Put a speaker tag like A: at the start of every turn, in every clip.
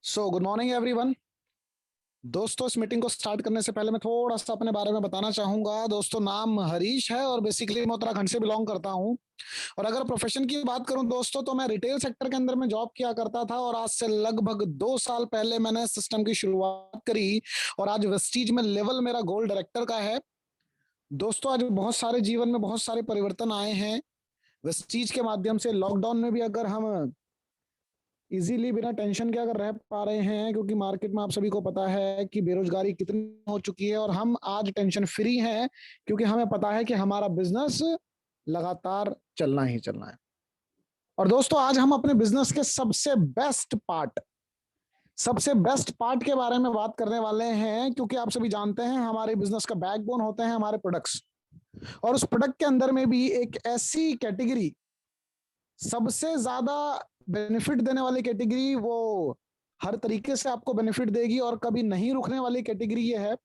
A: Good morning everyone. दोस्तों, इस meeting को स्टार्ट करने से पहले मैं थोड़ा सा अपने बारे में बताना चाहूंगा। दोस्तों, नाम हरीश है और बेसिकली मैं उत्तराखंड से बिलोंग करता हूं। और अगर प्रोफेशन की बात करूं दोस्तों, तो मैं रिटेल सेक्टर के अंदर में जॉब किया करता था और आज से लगभग 2 साल पहले मैंने सिस्टम की शुरुआत करी और आज वेस्टीज में लेवल मेरा गोल्ड डायरेक्टर का है। दोस्तों, आज बहुत सारे जीवन में बहुत सारे परिवर्तन आए हैं वेस्टीज के माध्यम से। लॉकडाउन में भी अगर हम इजीली बिना टेंशन के अगर रह पा रहे हैं, क्योंकि मार्केट में आप सभी को पता है कि बेरोजगारी कितनी हो चुकी है, और हम आज टेंशन फ्री हैं क्योंकि हमें पता है कि हमारा बिजनेस लगातार चलना ही चलना है। और दोस्तों, आज हम अपने बिजनेस के सबसे बेस्ट पार्ट के बारे में बात करने वाले हैं, क्योंकि आप सभी जानते हैं हमारे बिजनेस का बैकबोन होते हैं हमारे प्रोडक्ट्स। और उस प्रोडक्ट के अंदर में भी एक ऐसी कैटेगरी, सबसे ज्यादा बेनिफिट देने वाली कैटेगरी, वो हर तरीके से आपको बेनिफिट देगी और कभी नहीं रुकने वाली कैटेगरी ये है।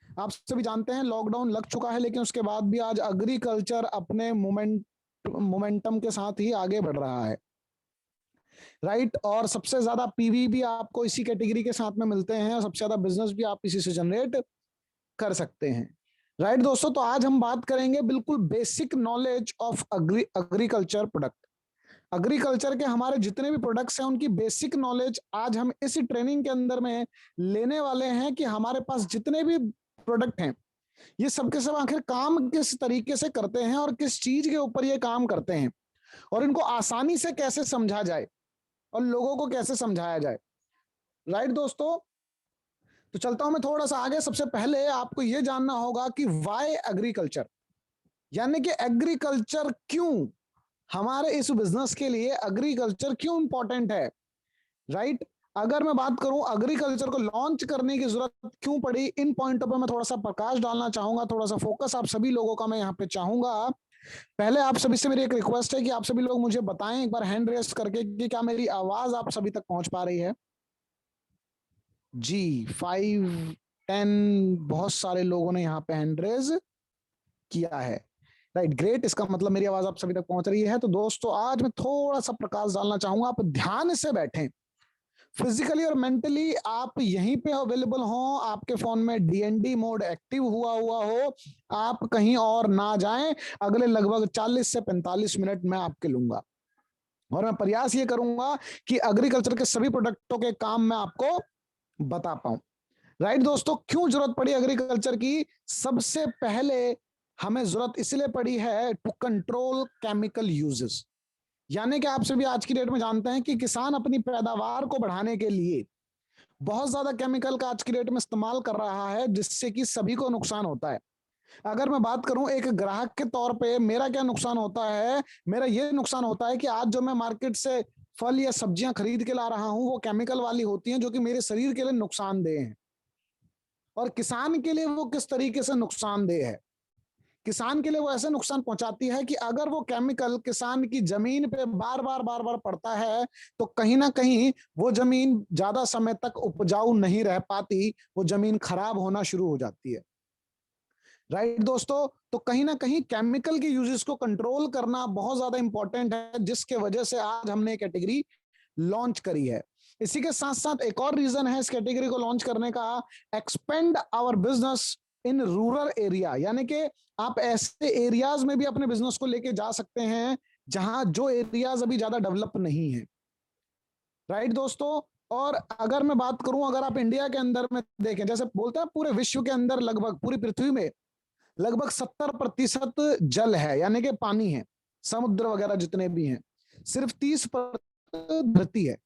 A: आप सभी जानते हैं लॉकडाउन लग चुका है, लेकिन उसके बाद भी आज एग्रीकल्चर अपने मोमेंटम के साथ ही आगे बढ़ रहा है, राइट। और सबसे ज्यादा पीवी भी आपको इसी कैटेगरी के साथ में मिलते हैं और सबसे ज्यादा बिजनेस भी आप इसी से जनरेट कर सकते हैं, राइट दोस्तों। तो आज हम बात करेंगे बिल्कुल basic knowledge of agriculture product. Agriculture के हमारे जितने भी प्रोडक्ट्स हैं उनकी बेसिक नॉलेज आज हम इसी ट्रेनिंग के अंदर में लेने वाले हैं, कि हमारे पास जितने भी प्रोडक्ट हैं ये सबके सब आखिर काम किस तरीके से करते हैं और किस चीज के ऊपर ये काम करते हैं, और इनको आसानी से कैसे समझा जाए और लोगों को कैसे समझाया जाए, राइट दोस्तों। तो चलता हूं मैं थोड़ा सा आगे। सबसे पहले आपको यह जानना होगा कि वाई एग्रीकल्चर, यानी कि एग्रीकल्चर क्यों, हमारे इस बिजनेस के लिए एग्रीकल्चर क्यों इंपॉर्टेंट है, राइट। अगर मैं बात करूं एग्रीकल्चर को लॉन्च करने की जरूरत क्यों पड़ी, इन पॉइंटों पर मैं थोड़ा सा प्रकाश डालना चाहूंगा, थोड़ा सा फोकस आप सभी लोगों का मैं यहाँ पे चाहूंगा। पहले आप सभी से मेरी एक रिक्वेस्ट है कि आप सभी लोग मुझे बताएं एक बार हैंड रेस करके कि क्या मेरी आवाज आप सभी तक पहुंच पा रही है। जी, 5, 10 बहुत सारे लोगों ने यहाँ पे हैंड रेज किया है, राइट, ग्रेट। इसका मतलब मेरी आवाज आप सभी तक पहुंच रही है। तो दोस्तों, आज मैं थोड़ा सा प्रकाश डालना चाहूंगा, आप ध्यान से बैठें, फिजिकली और मेंटली आप यहीं पे अवेलेबल हो, आपके फोन में डीएनडी मोड एक्टिव हुआ हुआ हो, आप कहीं और ना जाएं। अगले लगभग 40 से 45 मिनट मैं आपके लूंगा और मैं प्रयास ये करूंगा कि एग्रीकल्चर के सभी प्रोडक्टों के काम मैं आपको बता पाऊं, राइट दोस्तों। क्यों जरूरत पड़ी एग्रीकल्चर की? सबसे पहले हमें जरूरत इसलिए पड़ी है टू कंट्रोल केमिकल यूजेस, यानी कि आप सभी आज की डेट में जानते हैं कि किसान अपनी पैदावार को बढ़ाने के लिए बहुत ज्यादा केमिकल का आज की डेट में इस्तेमाल कर रहा है, जिससे कि सभी को नुकसान होता है। अगर मैं बात करूं एक ग्राहक के तौर पे, मेरा क्या नुकसान होता है? मेरा ये नुकसान होता है कि आज जो मैं मार्केट से फल या सब्जियां खरीद के ला रहा हूं वो केमिकल वाली होती हैं, जो कि मेरे शरीर के लिए नुकसानदेह है। और किसान के लिए वो किस तरीके से नुकसानदेह है? किसान के लिए वो ऐसे नुकसान पहुंचाती है कि अगर वो केमिकल किसान की जमीन पे बार बार पड़ता है, तो कहीं ना कहीं वो जमीन ज्यादा समय तक उपजाऊ नहीं रह पाती, वो जमीन खराब होना शुरू हो जाती है, राइट दोस्तों। तो कहीं ना कहीं केमिकल के यूजेस को कंट्रोल करना बहुत ज्यादा इंपॉर्टेंट है, जिसके वजह से आज हमने कैटेगरी लॉन्च करी है। इसी के साथ साथ एक और रीजन है इस कैटेगरी को लॉन्च करने का, expand our business in rural area, यानी कि आप ऐसे एरियाज में भी अपने बिजनेस को लेके जा सकते हैं जहां जो एरियाज अभी ज्यादा डेवलप नहीं है, राइट दोस्तों। और अगर मैं बात करूं, अगर आप इंडिया के अंदर में देखें, जैसे बोलते हैं पूरे विश्व के अंदर लगभग पूरी पृथ्वी में लगभग 70% जल है, यानी कि पानी है, समुद्र वगैरह जितने भी हैं, सिर्फ 30% धरती है।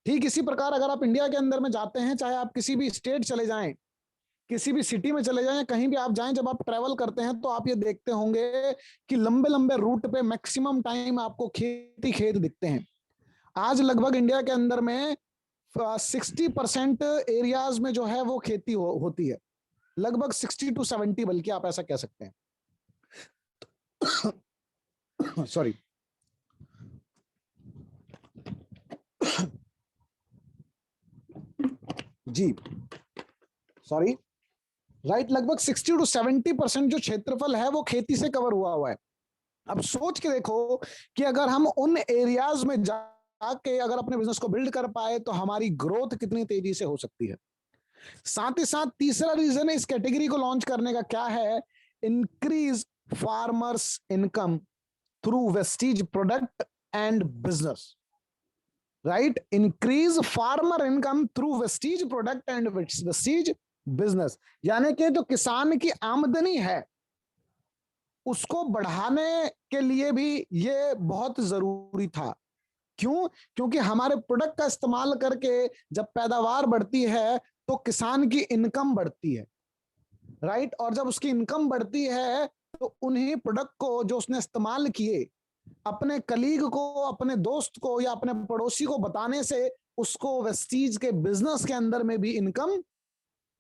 A: ठीक इसी प्रकार अगर आप इंडिया के अंदर में जाते हैं, चाहे आप किसी भी स्टेट चले जाएं, किसी भी सिटी में चले जाएं, कहीं भी आप जाएं, जब आप ट्रेवल करते हैं तो आप ये देखते होंगे कि लंबे लंबे रूट पे मैक्सिमम टाइम आपको खेत ही खेत दिखते हैं। आज लगभग इंडिया के अंदर में 60% एरियाज में जो है वो खेती होती है, लगभग 60 to 70, बल्कि आप ऐसा कह सकते हैं। सॉरी। जी, सॉरी, राइट, लगभग 60 to 70% जो क्षेत्रफल है वो खेती से कवर हुआ हुआ है। अब सोच के देखो कि अगर हम उन एरियाज में के अगर अपने बिजनेस को बिल्ड कर पाए तो हमारी ग्रोथ कितनी तेजी से हो सकती है। साथ ही साथ तीसरा रीजन इस कैटेगरी को लॉन्च करने का क्या है, increase farmers income through Vestige product and business. Right, increase farmer income through Vestige product and Vestige business, यानी कि जो किसान की आमदनी है उसको बढ़ाने के लिए भी ये बहुत जरूरी था। क्यों? क्योंकि हमारे प्रोडक्ट का इस्तेमाल करके जब पैदावार बढ़ती है तो किसान की इनकम बढ़ती है। राइट, और जब उसकी इनकम बढ़ती है तो उन्हीं प्रोडक्ट को जो उसने इस्तेमाल किए अपने कलीग को, अपने दोस्त को या अपने पड़ोसी को बताने से उसको वेस्टीज के बिजनेस के अंदर में भी इनकम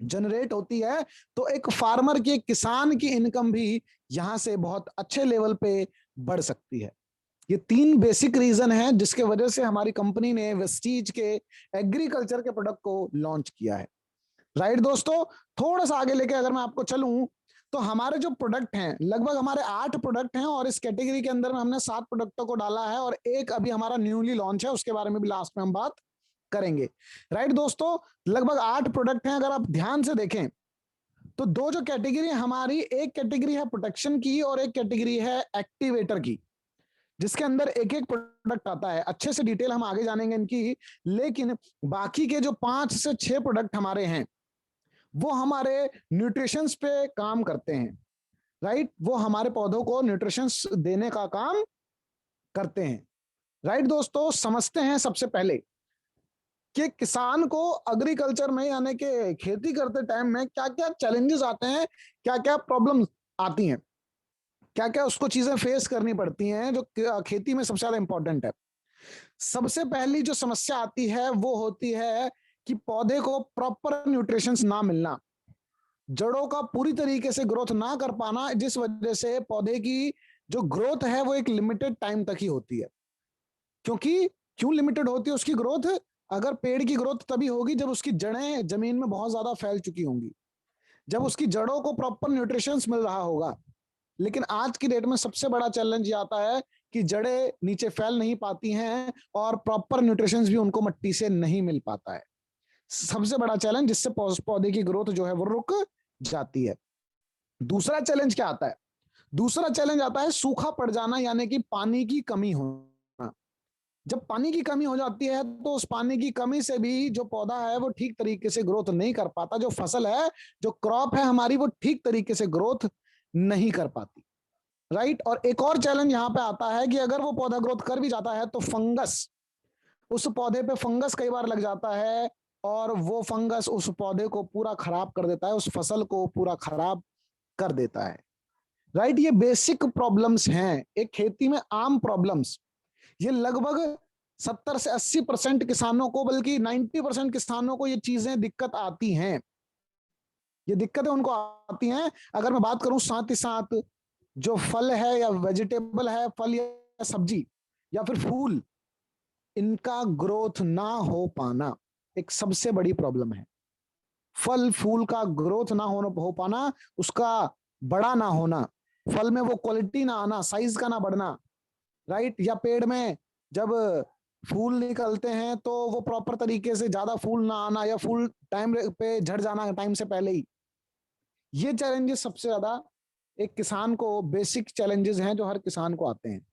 A: जनरेट होती है। तो एक फार्मर की, एक किसान की इनकम भी यहां से बहुत अच्छे लेवल पे बढ़ सकती है। ये तीन बेसिक रीजन हैं जिसके वजह से हमारी कंपनी ने वेस्टीज के एग्रीकल्चर के प्रोडक्ट को लॉन्च किया है। राइट दोस्तों, थोड़ा सा आगे लेके अगर मैं आपको चलूं तो हमारे जो प्रोडक्ट हैं, लगभग हमारे 8 प्रोडक्ट हैं और इस कैटेगरी के अंदर में हमने 7 प्रोडक्टों को डाला है और एक अभी हमारा न्यूली लॉन्च है, उसके बारे में भी लास्ट में हम बात करेंगे। राइट दोस्तों, लगभग 8 प्रोडक्ट हैं। अगर आप ध्यान से देखें तो दो जो कैटेगरी हमारी, एक कैटेगरी है प्रोटेक्शन की और एक कैटेगरी है एक्टिवेटर की, जिसके अंदर एक एक प्रोडक्ट आता है। अच्छे से डिटेल हम आगे जानेंगे इनकी, लेकिन बाकी के जो 5 से 6 प्रोडक्ट हमारे हैं वो हमारे न्यूट्रिशंस पे काम करते हैं। राइट, वो हमारे पौधों को न्यूट्रिशंस देने का काम करते हैं। राइट दोस्तों, समझते हैं सबसे पहले कि किसान को एग्रीकल्चर में यानी कि खेती करते टाइम में क्या क्या चैलेंजेस आते हैं, क्या क्या प्रॉब्लम्स आती हैं, क्या क्या उसको चीजें फेस करनी पड़ती हैं जो खेती में सबसे ज्यादा इंपॉर्टेंट है। सबसे पहली जो समस्या आती है वो होती है कि पौधे को प्रॉपर न्यूट्रिशंस ना मिलना, जड़ों का पूरी तरीके से ग्रोथ ना कर पाना, जिस वजह से पौधे की जो ग्रोथ है वो एक लिमिटेड टाइम तक ही होती है। क्योंकि क्यों लिमिटेड होती है उसकी ग्रोथ? अगर पेड़ की ग्रोथ तभी होगी जब उसकी जड़ें जमीन में बहुत ज्यादा फैल चुकी होंगी, जब उसकी जड़ों को प्रॉपर न्यूट्रिशंस मिल रहा होगा। लेकिन आज की डेट में सबसे बड़ा चैलेंज ये आता है कि जड़ें नीचे फैल नहीं पाती हैं और प्रॉपर न्यूट्रिशंस भी उनको मिट्टी से नहीं मिल पाता है। सबसे बड़ा चैलेंज, जिससे पौधे की ग्रोथ जो है वो रुक जाती है। दूसरा चैलेंज क्या आता है? दूसरा चैलेंज आता है सूखा पड़ जाना, यानी कि पानी की कमी होना। जब पानी की कमी हो जाती है तो उस पानी की कमी से भी जो पौधा है वो ठीक तरीके से ग्रोथ नहीं कर पाता, जो फसल है, जो क्रॉप है हमारी, वो ठीक तरीके से ग्रोथ नहीं कर पाती। राइट, और एक और चैलेंज यहां पे आता है कि अगर वो पौधा ग्रोथ कर भी जाता है तो फंगस, उस पौधे पे फंगस कई बार लग जाता है और वो फंगस उस पौधे को पूरा खराब कर देता है, उस फसल को पूरा खराब कर देता है। राइट, ये बेसिक प्रॉब्लम्स हैं एक खेती में, आम प्रॉब्लम्स। ये लगभग 70 से 80% किसानों को, बल्कि 90% किसानों को ये चीजें दिक्कत आती हैं, ये दिक्कतें उनको आती हैं। अगर मैं बात करूं साथ ही साथ जो फल है या वेजिटेबल है, फल या सब्जी या फिर फूल, इनका ग्रोथ ना हो पाना एक सबसे बड़ी प्रॉब्लम है। फल फूल का ग्रोथ ना हो पाना, उसका बड़ा ना होना, फल में वो क्वालिटी ना आना, साइज का ना बढ़ना। राइट, या पेड़ में जब फूल निकलते हैं तो वो प्रॉपर तरीके से ज्यादा फूल ना आना, या फूल टाइम पे झड़ जाना टाइम से पहले ही। ये चैलेंजेस सबसे ज्यादा एक किसान को, बेसिक चैलेंजेस हैं जो हर किसान को आते हैं।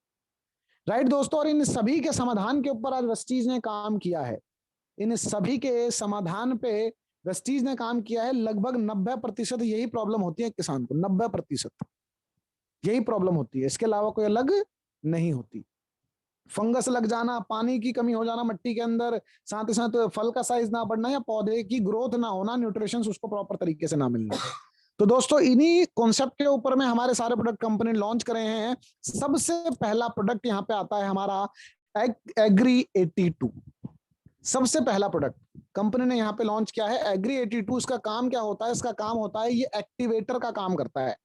A: राइट दोस्तों, और इन सभी के समाधान के ऊपर आज वेस्टीज ने काम किया है। इन सभी के समाधान पे वेस्टीज ने काम किया है। लगभग 90% यही प्रॉब्लम होती है किसान को, 90% यही प्रॉब्लम होती है, इसके अलावा कोई अलग नहीं होती। फंगस लग जाना, पानी की कमी हो जाना मिट्टी के अंदर, साथ ही साथ फल का साइज ना बढ़ना या पौधे की ग्रोथ ना होना, न्यूट्रिशन उसको प्रॉपर तरीके से ना मिलना। तो दोस्तों, इन्हीं कॉन्सेप्ट के ऊपर में हमारे सारे प्रोडक्ट कंपनी लॉन्च कर रहे हैं। सबसे पहला प्रोडक्ट यहाँ पे आता है हमारा एग्री 82। सबसे पहला प्रोडक्ट कंपनी ने यहाँ पे लॉन्च किया है एग्री 82। इसका काम क्या होता है? इसका काम होता है, ये एक्टिवेटर का काम करता है।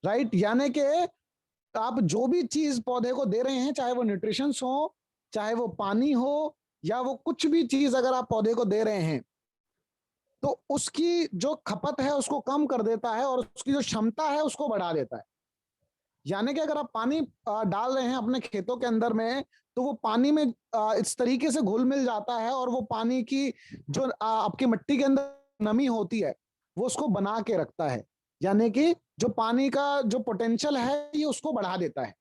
A: राइट, यानी कि आप जो भी चीज पौधे को दे रहे हैं, चाहे वो न्यूट्रिशन हो, चाहे वो पानी हो, या वो कुछ भी चीज अगर आप पौधे को दे रहे हैं तो उसकी जो खपत है उसको कम कर देता है और उसकी जो क्षमता है उसको बढ़ा देता है। यानी कि अगर आप पानी डाल रहे हैं अपने खेतों के अंदर में, तो वो पानी में इस तरीके से घुल मिल जाता है, और वो पानी की जो आपकी मिट्टी के अंदर नमी होती है वो उसको बना के रखता है। यानी कि जो पानी का जो पोटेंशियल है ये उसको बढ़ा देता है।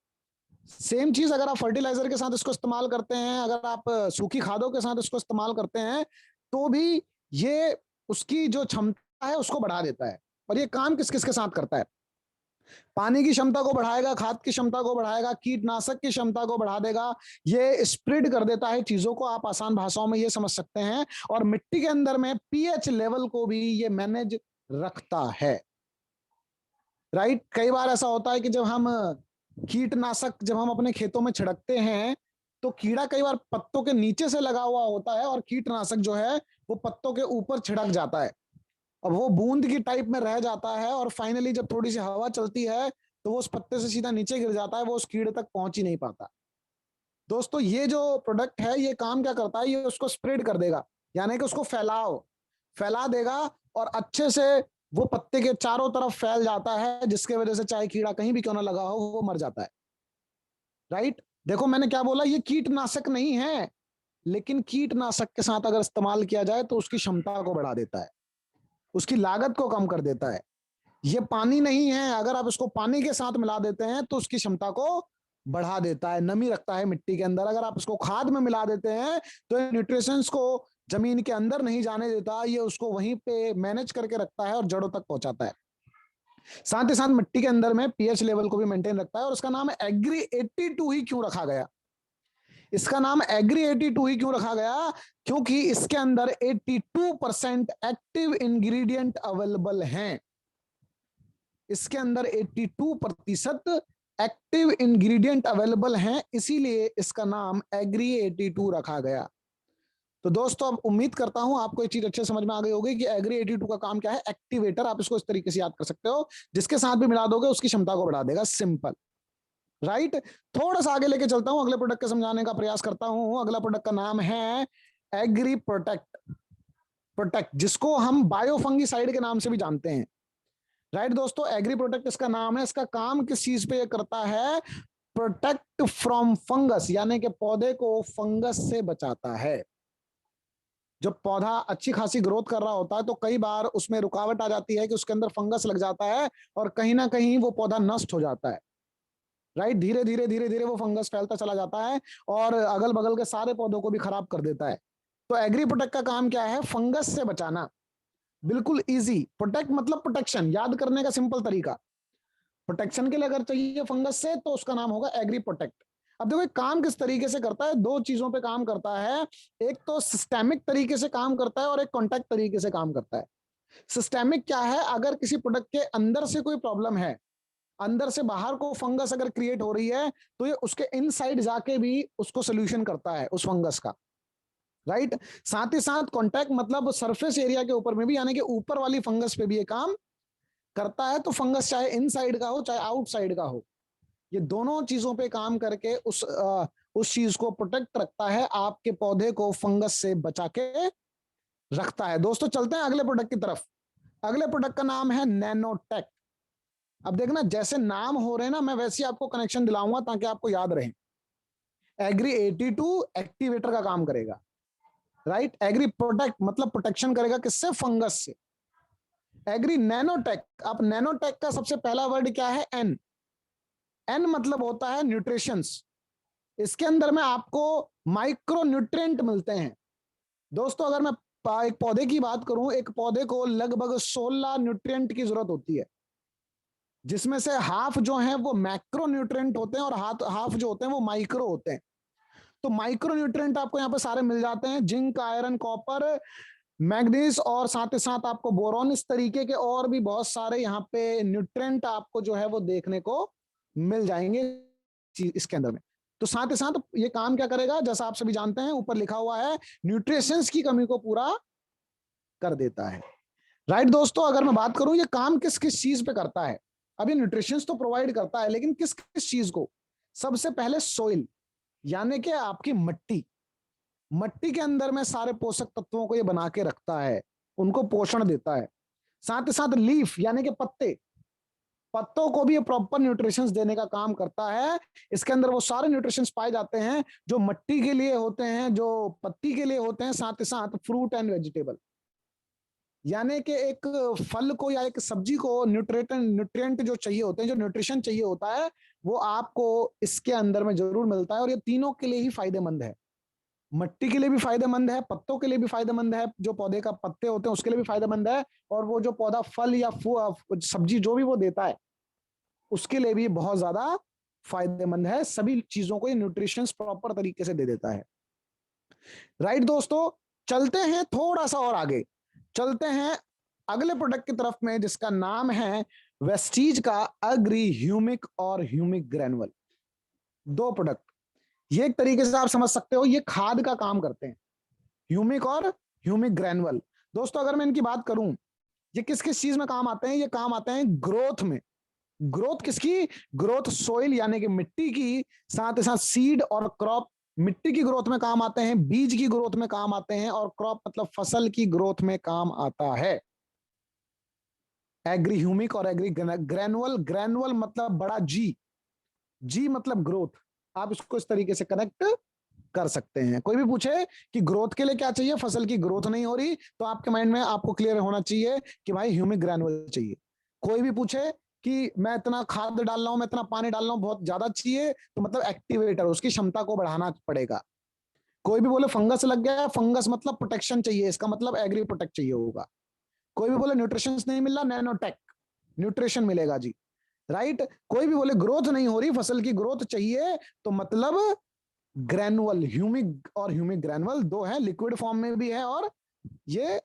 A: सेम चीज अगर आप फर्टिलाइजर के साथ इसको इस्तेमाल करते हैं, अगर आप सूखी खादों के साथ इसको इस्तेमाल करते हैं, तो भी ये उसकी जो क्षमता है उसको बढ़ा देता है। और ये काम किस किस के साथ करता है? पानी की क्षमता को बढ़ाएगा, खाद की क्षमता को बढ़ाएगा, कीटनाशक की क्षमता को बढ़ा देगा, ये स्प्रेड कर देता है चीजों को, आप आसान भाषाओं में ये समझ सकते हैं। और मिट्टी के अंदर में पीएच लेवल को भी ये मैनेज रखता है। राइट, कई बार ऐसा होता है कि जब हम कीटनाशक जब हम अपने खेतों में छिड़कते हैं, तो कीड़ा कई बार पत्तों के नीचे से लगा हुआ होता है, और कीटनाशक जो है वो पत्तों के ऊपर छिड़क जाता है। अब वो बूंद की टाइप में रह जाता है, और फाइनली जब थोड़ी सी हवा चलती है तो वो उस पत्ते से सीधा नीचे गिर जाता है, वो उस कीड़े तक पहुंच ही नहीं पाता। दोस्तों, ये जो प्रोडक्ट है ये काम क्या करता है, ये उसको स्प्रेड कर देगा, यानी कि उसको फैला देगा, और अच्छे से वो पत्ते के चारों तरफ फैल जाता है, जिसके वजह से चाहे कीड़ा कहीं भी क्यों ना लगा हो वो मर जाता है। राइट, देखो मैंने क्या बोला, ये कीटनाशक नहीं है, लेकिन कीटनाशक के साथ अगर इस्तेमाल किया जाए तो उसकी क्षमता को बढ़ा देता है, उसकी लागत को कम कर देता है। ये पानी नहीं है, अगर आप इसको पानी के साथ मिला देते हैं तो उसकी क्षमता को बढ़ा देता है, नमी रखता है मिट्टी के अंदर। अगर आप इसको खाद में मिला देते हैं तो न्यूट्रिशंस को जमीन के अंदर नहीं जाने देता, ये उसको वहीं पे मैनेज करके रखता है और जड़ों तक पहुंचाता है। साथ ही साथ मिट्टी के अंदर में पीएच लेवल को भी मेंटेन रखता है। और उसका नाम एग्री 82 ही क्यों रखा गया? इसका नाम एग्री 82 ही क्यों रखा गया? क्योंकि इसके अंदर 82% एक्टिव इंग्रेडिएंट अवेलेबल हैं। इसके अंदर 82% एक्टिव इंग्रेडिएंट अवेलेबल हैं, इसीलिए इसका नाम एग्री 82 रखा गया। तो दोस्तों, अब उम्मीद करता हूं आपको एक चीज अच्छे समझ में आ गई होगी कि एग्री 82 का काम क्या है। एक्टिवेटर, आप इसको इस तरीके से याद कर सकते हो, जिसके साथ भी मिला दोगे उसकी क्षमता को बढ़ा देगा। सिंपल। राइट, थोड़ा सा आगे लेके चलता हूं, अगले प्रोडक्ट के समझाने का प्रयास करता हूं। अगला प्रोडक्ट का नाम है एग्री प्रोटेक्ट, जिसको हम बायोफंगीसाइड के नाम से भी जानते हैं। राइट दोस्तों, एग्री प्रोटेक्ट इसका नाम है। इसका काम किस चीज पे करता है? प्रोटेक्ट फ्रॉम फंगस, यानी कि पौधे को फंगस से बचाता है। जब पौधा अच्छी खासी ग्रोथ कर रहा होता है तो कई बार उसमें रुकावट आ जाती है कि उसके अंदर फंगस लग जाता है, और कहीं ना कहीं वो पौधा नष्ट हो जाता है। राइट, धीरे धीरे वो फंगस फैलता चला जाता है और अगल बगल के सारे पौधों को भी खराब कर देता है। तो एग्री प्रोटेक्ट का काम क्या है? फंगस से बचाना। बिल्कुल इजी। प्रोटेक्ट मतलब प्रोटेक्शन, याद करने का सिंपल तरीका। प्रोटेक्शन के लिए अगर चाहिए फंगस से तो उसका नाम होगा एग्री प्रोटेक्ट। अब देखो काम किस तरीके से करता है, दो चीजों पे काम करता है। एक तो सिस्टेमिक तरीके से काम करता है और एक कॉन्टैक्ट तरीके से काम करता है। सिस्टेमिक क्या है? अगर किसी प्रोडक्ट के अंदर से कोई प्रॉब्लम है, अंदर से बाहर को फंगस अगर क्रिएट हो रही है, तो ये उसके इनसाइड जाके भी उसको सोल्यूशन करता है उस फंगस का। राइट, साथ ही साथ कॉन्टैक्ट मतलब सरफेस एरिया के ऊपर में भी, यानी कि ऊपर वाली फंगस पे भी ये काम करता है। तो फंगस चाहे इनसाइड का हो चाहे आउटसाइड का हो, ये दोनों चीजों पे काम करके उस चीज को प्रोटेक्ट रखता है, आपके पौधे को फंगस से बचा के रखता है। दोस्तों, चलते हैं अगले प्रोडक्ट की तरफ। अगले प्रोडक्ट का नाम है नैनोटेक। अब देखना, जैसे नाम हो रहे हैं ना, मैं वैसे ही आपको कनेक्शन दिलाऊंगा ताकि आपको याद रहे। एग्री 82 एक्टिवेटर का काम करेगा। राइट, एग्री प्रोटेक्ट मतलब प्रोटेक्शन करेगा किससे? फंगस से। एग्री नैनोटेक, अब नैनोटेक का सबसे पहला वर्ड क्या है? एन। एन मतलब होता है न्यूट्रिशंस। इसके अंदर में आपको माइक्रो न्यूट्रिएंट मिलते हैं। दोस्तों, अगर मैं एक पौधे की बात करूं, एक पौधे को लगभग 16 न्यूट्रिएंट की जरूरत होती है, जिसमें से हाफ जो है वो मैक्रो न्यूट्रिएंट होते हैं और हाफ जो होते हैं वो माइक्रो होते हैं। तो माइक्रो न्यूट्रिएंट आपको यहाँ पे सारे मिल जाते हैं, जिंक, आयरन, कॉपर, मैग्नीज, और साथ ही साथ आपको बोरॉन। इस तरीके के और भी बहुत सारे यहाँ पे न्यूट्रिएंट आपको जो है वो देखने को मिल जाएंगे इसके अंदर में। तो साथ ही साथ ये काम क्या करेगा? जैसा आप सभी जानते हैं, ऊपर लिखा हुआ है, न्यूट्रिशंस की कमी को पूरा कर देता है। राइट दोस्तों, अगर मैं बात करूं ये काम किस किस चीज पे करता है, अभी न्यूट्रिशंस तो प्रोवाइड करता है, लेकिन किस किस चीज को? सबसे पहले सोइल, यानी कि आपकी मिट्टी। मिट्टी के अंदर में सारे पोषक तत्वों को ये बना के रखता है, उनको पोषण देता है। साथ ही साथ लीफ, यानी कि पत्ते। पत्तों को भी ये प्रॉपर न्यूट्रिशंस देने का काम करता है। इसके अंदर वो सारे न्यूट्रिशंस पाए जाते हैं जो मिट्टी के लिए होते हैं, जो पत्ती के लिए होते हैं, साथ ही साथ फ्रूट एंड वेजिटेबल। यानी कि एक फल को या एक सब्जी को न्यूट्रिएंट जो चाहिए होते हैं, जो न्यूट्रिशन चाहिए होता है, वो आपको इसके अंदर में जरूर मिलता है। और ये तीनों के लिए ही फायदेमंद है। मिट्टी के लिए भी फायदेमंद है, पत्तों के लिए भी फायदेमंद है, जो पौधे का पत्ते होते हैं उसके लिए भी फायदेमंद है, और वो जो पौधा फल या सब्जी जो भी वो देता है उसके लिए भी बहुत ज्यादा फायदेमंद है। सभी चीजों को ये न्यूट्रिशन प्रॉपर तरीके से दे देता है। राइट दोस्तों, चलते हैं थोड़ा सा और आगे, चलते हैं अगले प्रोडक्ट की तरफ में, जिसका नाम है वेस्टीज का अग्री ह्यूमिक और ह्यूमिक ग्रेनुअल। दो प्रोडक्ट, ये एक तरीके से आप समझ सकते हो ये खाद का काम करते हैं, ह्यूमिक और ह्यूमिक ग्रेनुअल। दोस्तों अगर मैं इनकी बात करूं, ये किस किस चीज में काम आते हैं? ये काम आते हैं ग्रोथ में। ग्रोथ किसकी? ग्रोथ सोइल यानी कि मिट्टी की, साथ ही साथ सीड और क्रॉप। मिट्टी की ग्रोथ में काम आते हैं, बीज की ग्रोथ में काम आते हैं, और क्रॉप मतलब फसल की ग्रोथ में काम आता है। एग्री ह्यूमिक और एग्री ग्रेनुअल। ग्रेनुअल मतलब बड़ा जी, जी मतलब ग्रोथ। आप इसको इस तरीके से कनेक्ट कर सकते हैं। कोई भी पूछे कि ग्रोथ के लिए क्या चाहिए, फसल की ग्रोथ नहीं हो रही, तो आपके माइंड में आपको क्लियर होना चाहिए कि भाई ह्यूमिक ग्रेनुअल चाहिए। कोई भी पूछे कि मैं इतना खाद डाल रहा हूं, मैं इतना पानी डाल रहा हूं, बहुत ज्यादा चाहिए, तो मतलब एक्टिवेटर, उसकी क्षमता को बढ़ाना पड़ेगा। कोई भी बोले फंगस लग गया, फंगस मतलब प्रोटेक्शन चाहिए, इसका मतलब एग्री प्रोटेक्ट चाहिए होगा। कोई भी बोले न्यूट्रिशन नहीं मिल रहा, नैनोटेक न्यूट्रिशन मिलेगा जी। राइट। कोई भी बोले ग्रोथ नहीं हो रही, फसल की ग्रोथ चाहिए, तो मतलब ग्रेनुअल। ह्यूमिक और ह्यूमिक ग्रेनुअल दो है, लिक्विड फॉर्म में भी है और ये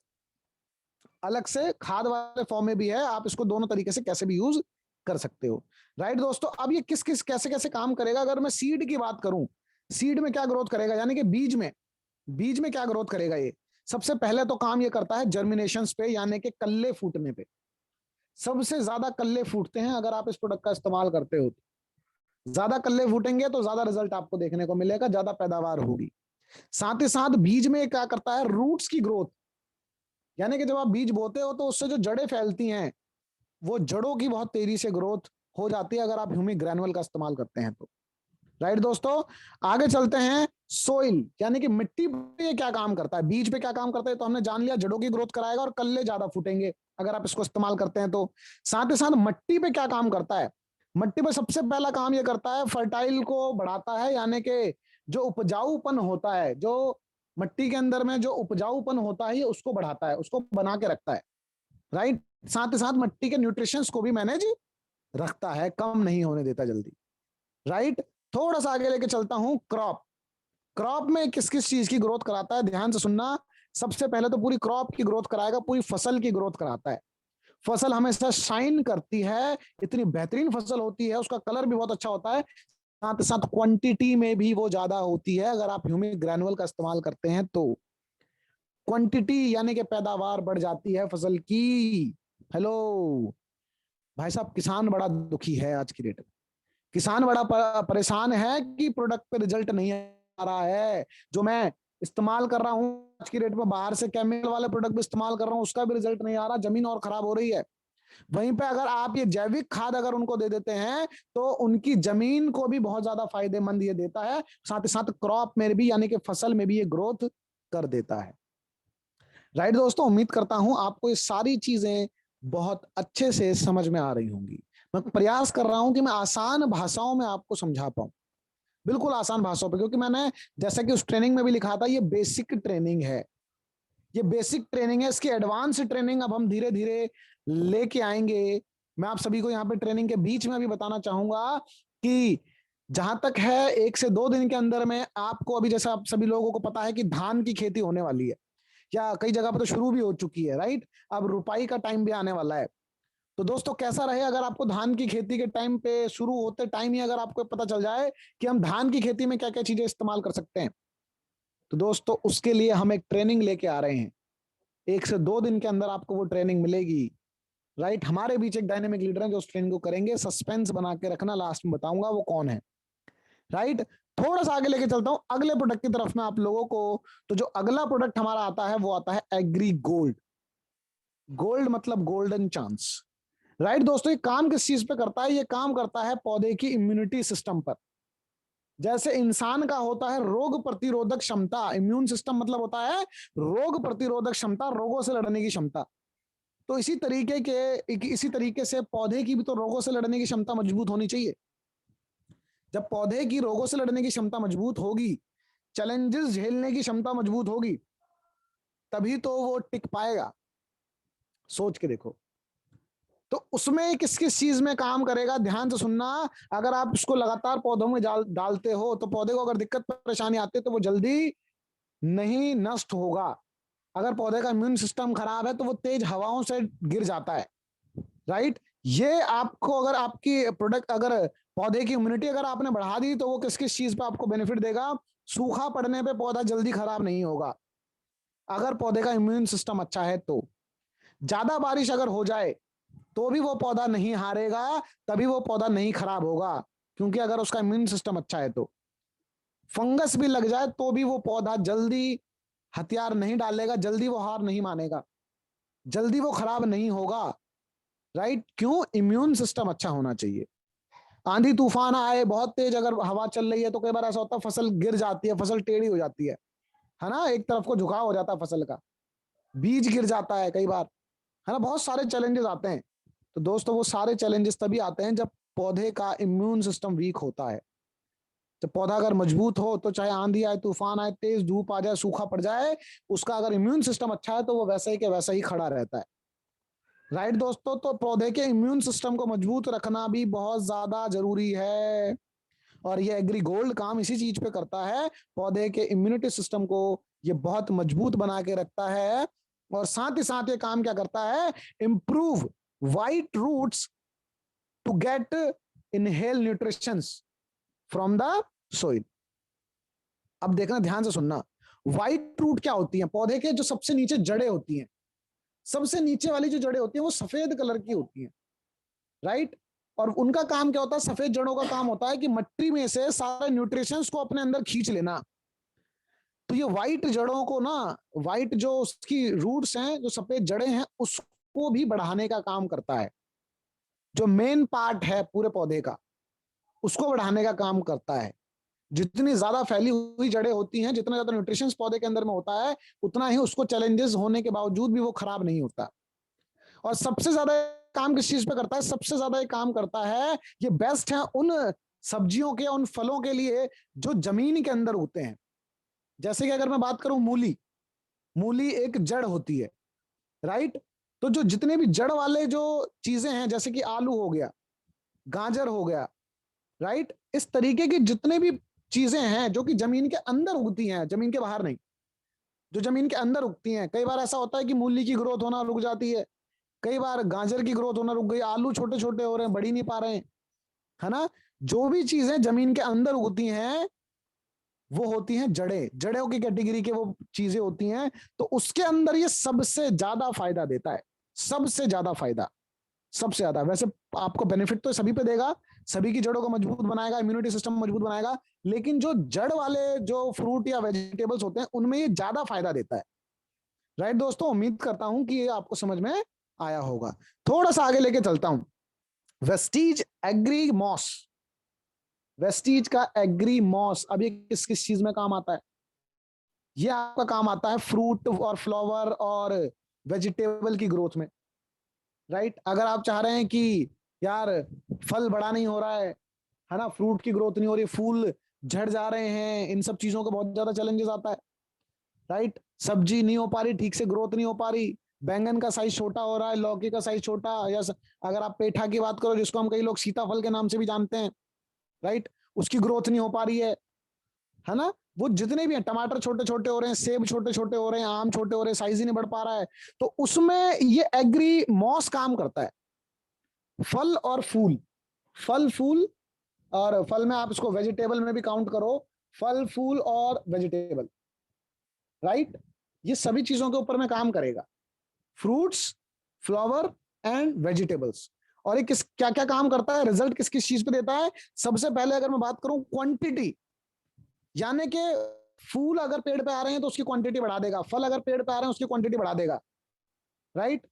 A: अलग से खाद वाले फॉर्म में भी है। आप इसको दोनों तरीके से कैसे भी यूज कर सकते हो। राइट दोस्तों, अब ये किस किस कैसे कैसे काम करेगा? अगर मैं सीड की बात करूं, सीड में क्या ग्रोथ करेगा, यानी कि बीज में, बीज में क्या ग्रोथ करेगा? ये सबसे पहले तो काम ये करता है जर्मिनेशन पे, यानी कि कल्ले फूटने पे। सबसे ज्यादा कल्ले फूटते हैं अगर आप इस प्रोडक्ट का इस्तेमाल करते हो। ज्यादा कल्ले फूटेंगे तो ज्यादा रिजल्ट आपको देखने को मिलेगा, ज्यादा पैदावार होगी। साथ ही साथ बीज में क्या करता है? रूट्स की ग्रोथ, यानी कि जब आप बीज बोते हो तो उससे जो जड़ें फैलती हैं, वो जड़ों की बहुत तेजी से ग्रोथ हो जाती है अगर आप ह्यूमिक ग्रैनुअल का इस्तेमाल करते हैं तो। राइट दोस्तों, आगे चलते हैं। सोइल यानी कि मिट्टी पे क्या काम करता है, बीज पे क्या काम करता है, तो हमने जान लिया, जड़ों की ग्रोथ कराएगा और कल्ले ज्यादा फूटेंगे अगर आप इसको इस्तेमाल करते हैं तो। साथ ही साथ मिट्टी पे क्या काम करता है? मिट्टी पे सबसे पहला काम ये करता है, फर्टाइल को बढ़ाता है, यानी कि जो उपजाऊपन होता है, जो मिट्टी के अंदर में जो उपजाऊपन होता है, ये उसको बढ़ाता है, उसको बना के रखता है। राइट। साथ ही साथ मिट्टी के न्यूट्रिशंस को भी मैनेज रखता है, कम नहीं होने देता जल्दी। राइट। थोड़ा सा आगे लेके चलता हूं। क्रॉप, क्रॉप में किस किस चीज की ग्रोथ कराता है, ध्यान से सुनना। सबसे पहले तो पूरी क्रॉप की ग्रोथ कराएगा, पूरी फसल की ग्रोथ कराता है। फसल हमेशा शाइन करती है, इतनी बेहतरीन फसल होती है, उसका कलर भी बहुत अच्छा होता है, साथ साथ क्वांटिटी में भी वो ज्यादा होती है अगर आप ह्यूमिक ग्रैनुअल का इस्तेमाल करते हैं तो। क्वांटिटी यानी कि पैदावार बढ़ जाती है फसल की। हेलो भाई साहब, किसान बड़ा दुखी है आज की डेट में। किसान बड़ा परेशान है कि प्रोडक्ट पे रिजल्ट नहीं आ रहा है। जो मैं इस्तेमाल कर रहा हूं आज की डेट में, बाहर से केमिकल वाले प्रोडक्ट भी इस्तेमाल कर रहा हूं, उसका भी रिजल्ट नहीं आ रहा, जमीन और खराब हो रही है। वहीं पे अगर आप ये जैविक खाद अगर उनको दे देते हैं तो उनकी जमीन को भी बहुत ज्यादा फायदेमंद ये देता है, साथ ही साथ क्रॉप में भी यानी कि फसल में भी ये ग्रोथ कर देता है। राइट दोस्तों, उम्मीद करता हूं आपको ये सारी चीजें बहुत अच्छे से समझ में आ रही होंगी। मैं प्रयास कर रहा हूं कि मैं आसान भाषाओं में आपको समझा पाऊं, बिल्कुल आसान भाषाओं पे, क्योंकि मैंने जैसा कि उस ट्रेनिंग में भी लिखा था, ये बेसिक ट्रेनिंग है, ये बेसिक ट्रेनिंग है। इसकी एडवांस ट्रेनिंग अब हम धीरे धीरे लेके आएंगे। मैं आप सभी को यहाँ पे ट्रेनिंग के बीच में भी बताना चाहूंगा कि जहां तक है 1 से 2 दिन के अंदर में आपको, अभी जैसा आप सभी लोगों को पता है कि धान की खेती होने वाली है, या कई जगह पर तो शुरू भी हो चुकी है। राइट। अब रुपाई का टाइम भी आने वाला है। तो दोस्तों कैसा रहे अगर आपको धान की खेती के टाइम पे, शुरू होते टाइम ही अगर आपको पता चल जाए कि हम धान की खेती में क्या क्या चीजें इस्तेमाल कर सकते हैं, तो दोस्तों उसके लिए हम एक ट्रेनिंग लेके आ रहे हैं। 1 से 2 दिन के अंदर आपको वो ट्रेनिंग मिलेगी। राइट। हमारे बीच एक डायनेमिक लीडर है जो उस ट्रेनिंग को करेंगे, सस्पेंस बना के रखना, लास्ट में बताऊंगा वो कौन है। राइट। थोड़ा सा आगे लेके चलता हूं अगले प्रोडक्ट की तरफ में आप लोगों को। तो जो अगला प्रोडक्ट हमारा आता है वो आता है एग्री गोल्ड। गोल्ड मतलब गोल्डन चांस। राइट दोस्तों, ये काम किस चीज पे करता है? ये काम करता है पौधे की इम्यूनिटी सिस्टम पर। जैसे इंसान का होता है रोग प्रतिरोधक क्षमता, इम्यून सिस्टम मतलब होता है रोग प्रतिरोधक क्षमता, रोगों से लड़ने की क्षमता। तो इसी तरीके से पौधे की भी तो रोगों से लड़ने की क्षमता मजबूत होनी चाहिए। जब पौधे की रोगों से लड़ने की क्षमता मजबूत होगी, चैलेंजेस झेलने की क्षमता मजबूत होगी, तभी तो वो टिक पाएगा। सोच के देखो। तो उसमें किस किस चीज में काम करेगा, ध्यान से सुनना। अगर आप इसको लगातार पौधों में डालते हो, तो पौधे को अगर दिक्कत परेशानी आती है तो वो जल्दी नहीं नष्ट होगा। अगर पौधे का इम्यून सिस्टम खराब है तो वो तेज हवाओं से गिर जाता है। राइट, ये आपको अगर आपकी प्रोडक्ट अगर पौधे की इम्यूनिटी अगर आपने बढ़ा दी तो वो किस किस चीज पे आपको बेनिफिट देगा? सूखा पड़ने पे पौधा जल्दी खराब नहीं होगा अगर पौधे का इम्यून सिस्टम अच्छा है तो। ज्यादा बारिश अगर हो जाए तो भी वो पौधा नहीं हारेगा, तभी वो पौधा नहीं खराब होगा, क्योंकि अगर उसका इम्यून सिस्टम अच्छा है तो। फंगस भी लग जाए तो भी वो पौधा जल्दी हथियार नहीं डालेगा, जल्दी वो हार नहीं मानेगा, जल्दी वो खराब नहीं होगा। राइट, क्यों? इम्यून सिस्टम अच्छा होना चाहिए। आंधी तूफान आए, बहुत तेज अगर हवा चल रही है तो कई बार ऐसा होता है फसल गिर जाती है, फसल टेढ़ी हो जाती है ना, एक तरफ को झुकाव हो जाता है फसल का, बीज गिर जाता है कई बार, है ना, बहुत सारे चैलेंजेस आते हैं। तो दोस्तों वो सारे चैलेंजेस तभी आते हैं जब पौधे का इम्यून सिस्टम वीक होता है। जब पौधा अगर मजबूत हो तो चाहे आंधी आए, तूफान आए, तेज धूप आ जाए, सूखा पड़ जाए, उसका अगर इम्यून सिस्टम अच्छा है तो वो वैसा ही के वैसा ही खड़ा रहता है। राइट दोस्तों, तो पौधे के इम्यून सिस्टम को मजबूत रखना भी बहुत ज्यादा जरूरी है। और ये एग्री गोल्ड काम इसी चीज पे करता है, पौधे के इम्यूनिटी सिस्टम को ये बहुत मजबूत बना के रखता है। और साथ ही साथ ये काम क्या करता है? Improve white roots to get inhale nutritions from the soil. अब देखना, ध्यान से सुनना। व्हाइट रूट क्या होती है? पौधे के जो सबसे नीचे जड़ें होती हैं, सबसे नीचे वाली जो जड़ें होती हैं वो सफेद कलर की होती हैं। राइट, और उनका काम क्या होता है? सफेद जड़ों का काम होता है कि मिट्टी में से सारे न्यूट्रिशंस को अपने अंदर खींच लेना। तो ये व्हाइट जड़ों को ना, व्हाइट जो उसकी रूट्स हैं, जो सफेद जड़ें हैं, उसको भी बढ़ाने का काम करता है। जो मेन पार्ट है पूरे पौधे का, उसको बढ़ाने का काम करता है। जितनी ज्यादा फैली हुई जड़ें होती हैं, जितना ज्यादा न्यूट्रिशन पौधे के अंदर में होता है, उतना ही उसको चैलेंजेस होने के बावजूद भी वो खराब नहीं होता। और सबसे ज्यादा काम किस चीज पे करता है? सबसे ज्यादा ये काम करता है, ये बेस्ट है उन सब्जियों के, उन फलों के लिए जो जमीन के अंदर होते हैं। जैसे कि अगर मैं बात करूं मूली, मूली एक जड़ होती है। राइट, तो जो जितने भी जड़ वाले जो चीजें हैं, जैसे कि आलू हो गया, गाजर हो गया, राइट, इस तरीके की जितने भी चीजें हैं जो कि जमीन के अंदर उगती हैं, जमीन के बाहर नहीं, जो जमीन के अंदर उगती हैं। कई बार ऐसा होता है कि मूली की ग्रोथ होना रुक जाती है, कई बार गाजर की ग्रोथ होना रुक गई, आलू छोटे छोटे हो रहे हैं, बढ़ी नहीं पा रहे हैं, है ना। जो भी चीजें जमीन के अंदर उगती हैं वो होती हैं जड़ें, जड़ों की कैटेगरी के वो चीजें होती हैं। तो उसके अंदर ये सबसे ज्यादा फायदा देता है, सबसे ज्यादा फायदा, सबसे ज्यादा। वैसे आपको बेनिफिट तो सभी पे देगा, सभी की जड़ों को मजबूत बनाएगा, इम्यूनिटी सिस्टम मजबूत बनाएगा, लेकिन जो जड़ वाले जो फ्रूट या वेजिटेबल्स होते हैं उनमें ये ज्यादा फायदा देता है। राइट दोस्तों, उम्मीद करता हूं कि ये आपको समझ में आया होगा। थोड़ा सा आगे लेके चलता हूं। वेस्टीज एग्री मॉस, वेस्टीज का एग्री मॉस, अब ये किस किस चीज में काम आता है? ये आपका काम आता है फ्रूट और फ्लावर और वेजिटेबल की ग्रोथ में। राइट, अगर आप चाह रहे हैं कि यार फल बड़ा नहीं हो रहा है ना, फ्रूट की ग्रोथ नहीं हो रही, फूल झड़ जा रहे हैं, इन सब चीजों का बहुत ज्यादा चैलेंजेस आता है। राइट, सब्जी नहीं हो पा रही, ठीक से ग्रोथ नहीं हो पा रही, बैंगन का साइज छोटा हो रहा है, लौकी का साइज छोटा, या अगर आप पेठा की बात करो, जिसको हम कई लोग सीताफल के नाम से भी जानते हैं, राइट, उसकी ग्रोथ नहीं हो पा रही है ना। वो जितने भी हैं, टमाटर छोटे छोटे हो रहे हैं, सेब छोटे छोटे हो रहे हैं, आम छोटे हो रहे हैं, साइज ही नहीं बढ़ पा रहा है। तो उसमें ये एग्री मॉस काम करता है। फल और फूल, फल फूल, और फल में आप इसको वेजिटेबल में भी काउंट करो, फल फूल और वेजिटेबल। राइट, ये सभी चीजों के ऊपर में काम करेगा, फ्रूट्स, फ्लावर एंड वेजिटेबल्स। और ये किस क्या क्या काम करता है, रिजल्ट किस किस चीज पे देता है? सबसे पहले अगर मैं बात करूं क्वांटिटी, यानी कि फूल अगर पेड़ पे आ रहे हैं तो उसकी क्वांटिटी बढ़ा देगा, फल अगर पेड़ पे आ रहे हैं उसकी क्वांटिटी बढ़ा देगा। राइट,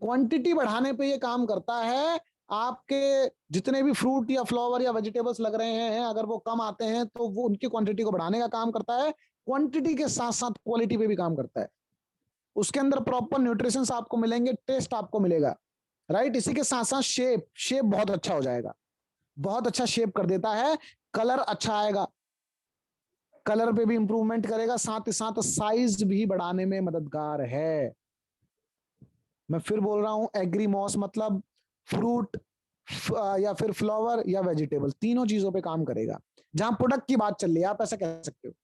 A: क्वांटिटी बढ़ाने पे ये काम करता है। आपके जितने भी फ्रूट या फ्लावर या वेजिटेबल्स लग रहे हैं, अगर वो कम आते हैं तो वो उनकी क्वांटिटी को बढ़ाने का काम करता है। क्वांटिटी के साथ साथ क्वालिटी पे भी काम करता है। उसके अंदर प्रॉपर न्यूट्रिशंस आपको मिलेंगे, टेस्ट आपको मिलेगा, राइट। इसी के साथ साथ शेप शेप बहुत अच्छा हो जाएगा, बहुत अच्छा शेप कर देता है। कलर अच्छा आएगा, कलर पे भी इंप्रूवमेंट करेगा, साथ ही साथ साइज भी बढ़ाने में मददगार है। मैं फिर बोल रहा हूं, एग्रीमॉस मतलब फ्रूट या फिर फ्लावर या वेजिटेबल, तीनों चीजों पे काम करेगा। जहां प्रोडक्ट की बात चल रही है, आप ऐसा कह सकते हो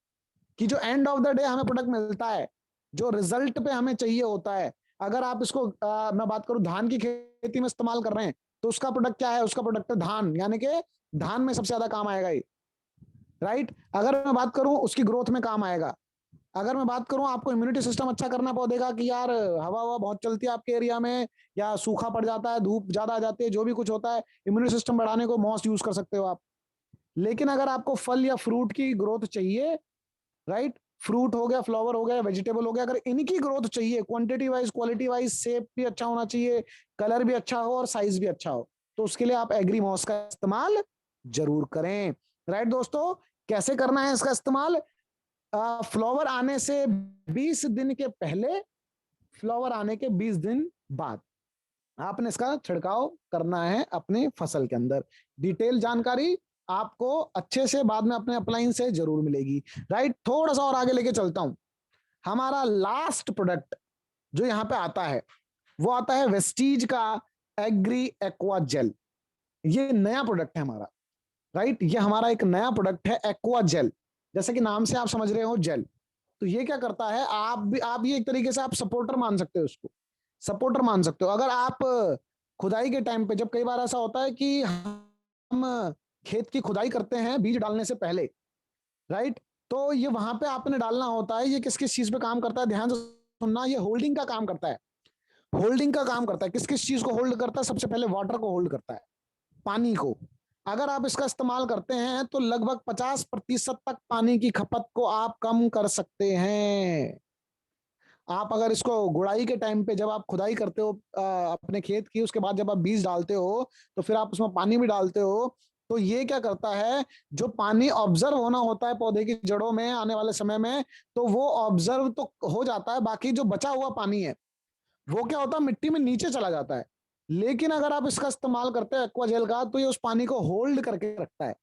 A: कि जो एंड ऑफ द डे हमें प्रोडक्ट मिलता है, जो रिजल्ट पे हमें चाहिए होता है, अगर आप इसको मैं बात करूं धान की खेती में इस्तेमाल कर रहे हैं, तो उसका प्रोडक्ट क्या है? उसका प्रोडक्ट है धान, यानी कि धान में सबसे ज्यादा काम आएगा ये, राइट। अगर मैं बात करूं उसकी ग्रोथ में काम आएगा। अगर मैं बात करूं आपको इम्यूनिटी सिस्टम अच्छा करना पड़ेगा कि यार हवा हवा बहुत चलती है आपके एरिया में, या सूखा पड़ जाता है, धूप ज्यादा आ जाती है, जो भी कुछ होता है, इम्यूनिटी सिस्टम बढ़ाने को मॉस यूज कर सकते हो आप। लेकिन अगर आपको फल या फ्रूट की ग्रोथ चाहिए, राइट, फ्रूट हो गया, फ्लावर हो गया, वेजिटेबल हो गया, अगर इनकी ग्रोथ चाहिए, quantity wise quality wise shape भी अच्छा होना चाहिए, कलर भी अच्छा हो और साइज भी अच्छा हो, तो उसके लिए आप एग्रीमॉस का इस्तेमाल जरूर करें, राइट दोस्तों। कैसे करना है इसका इस्तेमाल? फ्लावर आने से 20 दिन के पहले, फ्लावर आने के 20 दिन बाद आपने इसका छिड़काव करना है अपनी फसल के अंदर। डिटेल जानकारी आपको अच्छे से बाद में अपने अपलाइन से जरूर मिलेगी, राइट। थोड़ा सा और आगे लेके चलता हूं। हमारा लास्ट प्रोडक्ट जो यहां पे आता है, वो आता है वेस्टीज का एग्री एक्वा जेल। ये नया प्रोडक्ट है हमारा, राइट। ये हमारा एक नया प्रोडक्ट है एक्वा जेल, जैसे कि नाम से आप समझ रहे हो जेल। तो ये क्या करता है, आप ये एक तरीके से आप सपोर्टर मान सकते हो इसको, सपोर्टर मान सकते हो। अगर आप खुदाई के टाइम पे, जब कई बार ऐसा होता है कि हम खेत की खुदाई करते हैं बीज डालने से पहले, राइट, तो ये वहां पे आपने डालना होता है। ये किस किस चीज पे काम करता है, ध्यान से सुनना। ये होल्डिंग का काम करता है, होल्डिंग का काम करता है। किस किस चीज को होल्ड करता है? सबसे पहले वाटर को होल्ड करता है, पानी को। अगर आप इसका इस्तेमाल करते हैं तो लगभग 50% तक पानी की खपत को आप कम कर सकते हैं। आप अगर इसको गुड़ाई के टाइम पे, जब आप खुदाई करते हो अपने खेत की, उसके बाद जब आप बीज डालते हो, तो फिर आप उसमें पानी भी डालते हो, तो ये क्या करता है, जो पानी ऑब्जर्व होना होता है पौधे की जड़ों में आने वाले समय में, तो वो ऑब्जर्व तो हो जाता है, बाकी जो बचा हुआ पानी है वो क्या होता है, मिट्टी में नीचे चला जाता है। लेकिन अगर आप इसका इस्तेमाल करते हैं एक्वा जेल का, तो ये उस पानी को होल्ड करके रखता है,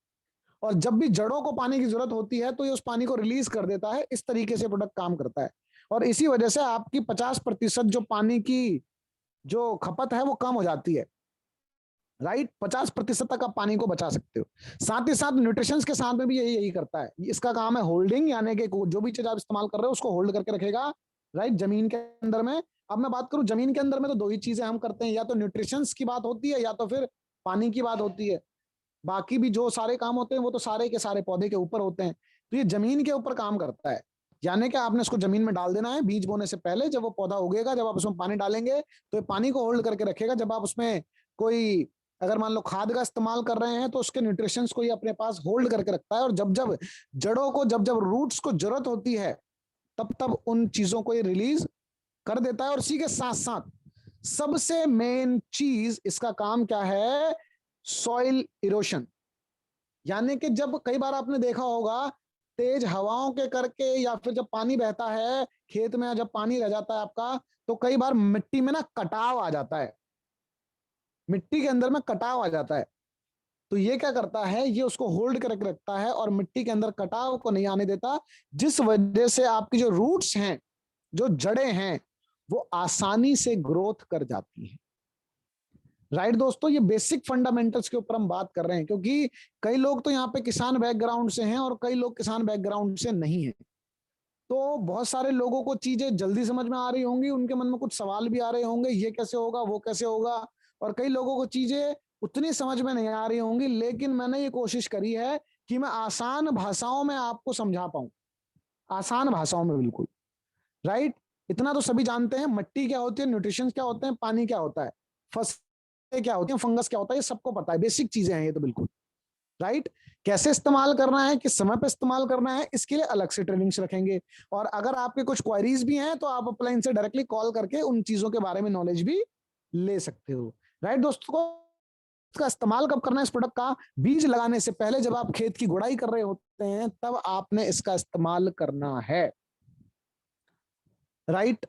A: और जब भी जड़ों को पानी की जरूरत होती है तो ये उस पानी को रिलीज कर देता है। इस तरीके से प्रोडक्ट काम करता है, और इसी वजह से आपकी 50% जो पानी की जो खपत है वो कम हो जाती है, राइट। 50% तक आप पानी को बचा सकते हो। साथ ही साथ न्यूट्रिशन के साथ में भी यही यही करता है। इसका काम है होल्डिंग, यानी कि जो भी चीज आप इस्तेमाल कर रहे हो उसको होल्ड करके रखेगा, राइट, जमीन के अंदर में। अब मैं बात करूं जमीन के अंदर में, तो दो ही चीजें हम करते हैं, या तो न्यूट्रिशन की बात होती है, या तो फिर पानी की बात होती है। बाकी भी जो सारे काम होते हैं वो तो सारे के सारे पौधे के ऊपर होते हैं। तो ये जमीन के ऊपर काम करता है, यानी कि आपने इसको जमीन में डाल देना है बीज बोने से पहले। जब वो पौधा उगेगा, जब आप उसमें पानी डालेंगे, तो ये पानी को होल्ड करके रखेगा। जब आप उसमें कोई, अगर मान लो खाद का इस्तेमाल कर रहे हैं, तो उसके न्यूट्रिशंस को ये अपने पास होल्ड करके रखता है, और जब जब जड़ों को, जब जब रूट्स को जरूरत होती है, तब तब उन चीजों को ये रिलीज कर देता है। और इसी के साथ साथ सबसे मेन चीज इसका काम क्या है, सॉइल इरोशन। यानी कि जब कई बार आपने देखा होगा, तेज हवाओं के करके, या फिर जब पानी बहता है खेत में, जब पानी रह जाता है आपका, तो कई बार मिट्टी में ना कटाव आ जाता है, मिट्टी के अंदर में कटाव आ जाता है। तो ये क्या करता है, ये उसको होल्ड करके रखता है और मिट्टी के अंदर कटाव को नहीं आने देता, जिस वजह से आपकी जो रूट्स हैं, जो जड़ें हैं, वो आसानी से ग्रोथ कर जाती हैं, राइट दोस्तों। ये बेसिक फंडामेंटल्स के ऊपर हम बात कर रहे हैं, क्योंकि कई लोग तो यहाँ पे किसान बैकग्राउंड से हैं और कई लोग किसान बैकग्राउंड से नहीं हैं। तो बहुत सारे लोगों को चीजें जल्दी समझ में आ रही होंगी, उनके मन में कुछ सवाल भी आ रहे होंगे, ये कैसे होगा, वो कैसे होगा। और कई लोगों को चीजें उतनी समझ में नहीं आ रही होंगी, लेकिन मैंने ये कोशिश करी है कि मैं आसान भाषाओं में आपको समझा पाऊं, आसान भाषाओं में, बिल्कुल, राइट। इतना तो सभी जानते हैं, मिट्टी क्या होती है, न्यूट्रिशन क्या होते हैं, पानी क्या होता है, फसलें क्या होती हैं, फंगस क्या होता है, ये सबको पता है, बेसिक चीजें हैं ये तो, बिल्कुल, राइट। कैसे इस्तेमाल करना है, किस समय पे इस्तेमाल करना है, इसके लिए अलग से ट्रेनिंग्स रखेंगे। और अगर आपके कुछ क्वेरीज भी हैं, तो आप अपलाइन से डायरेक्टली कॉल करके उन चीजों के बारे में नॉलेज भी ले सकते हो। राइट दोस्तों, इसका इस्तेमाल कब करना है इस प्रोडक्ट का? बीज लगाने से पहले, जब आप खेत की गुड़ाई कर रहे होते हैं, तब आपने इसका इस्तेमाल करना है। राइट,